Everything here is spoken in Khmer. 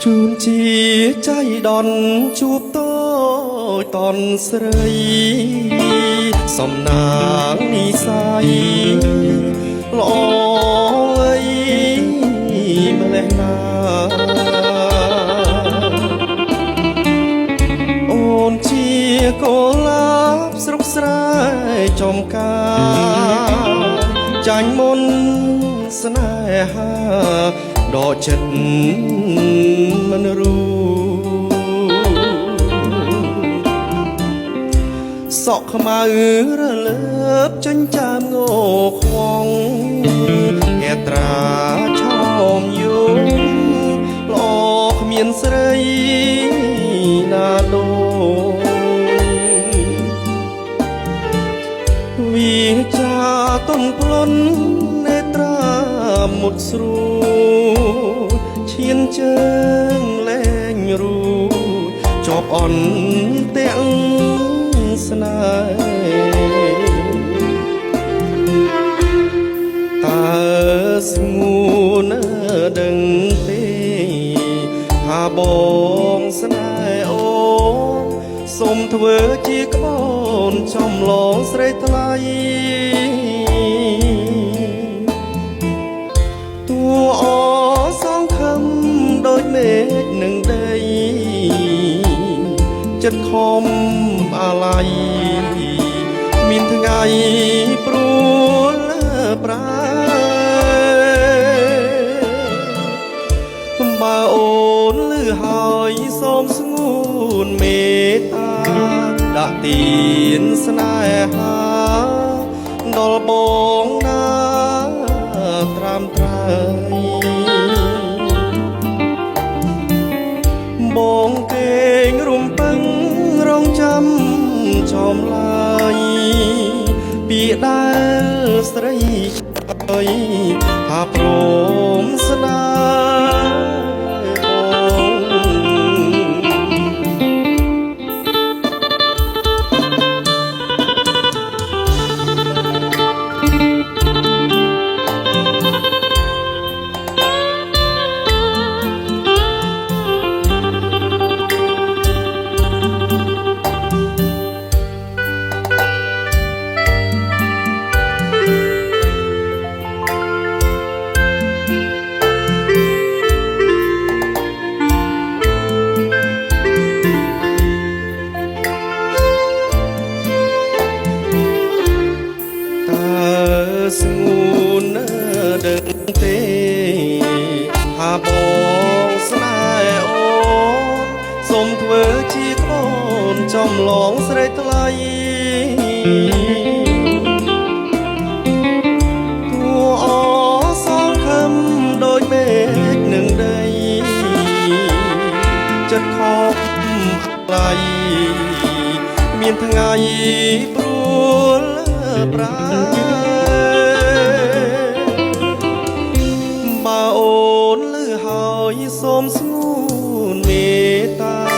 ជួនជាใจដន់ជួបតូចតនស្រីសំណាងនិស័យល្អអីម្លេះណាអូនជាកុលាបស្រុកស្រែចំការចាញ់មុនស្នេហាដកចិត្តមិនសក់ខ្មៅរលើបចិញ្ចាមងខ្វងហេត្រាឆោមយងល្អគ្មានស្រីណាដូចវាចាទុនផ្លន់នេត្រាមុតស្រួលឈានជើងលែងរូជាប់អន់ទាំងស្នេហ៍តើស្ងួនដឹងទេថាបងស្នេហ៍អូនសូមធ្វើជាក្បូនចំឡងស្រីថ្លៃតួអសងខំដូចមេឃនឹងដីចិត្តខំអាឡ័យមានថ្ងៃព្រួលប្រាបើអូនលឺហើយសូមស្ងួនមេត្តាដាក់ទានស្នេហាដល់បងណាត្រាំត្រៃបងគេងរំពឹងរងចាំចំឡាយពីដែលស្រីឆ្លើយថាព្រមស្នេហស្ងួនដឹងទេថាបងស្នេហ៍អូនសូមធ្វើជាក្បូនចំឡងស្រីថ្លៃតួអសងខំដូចមេឃនឹងដីចិត្តខំថ្លៃមានថ្ងៃព្រួលប្រាបើអូនលឺហើយសូមស្ងួនមេត្តា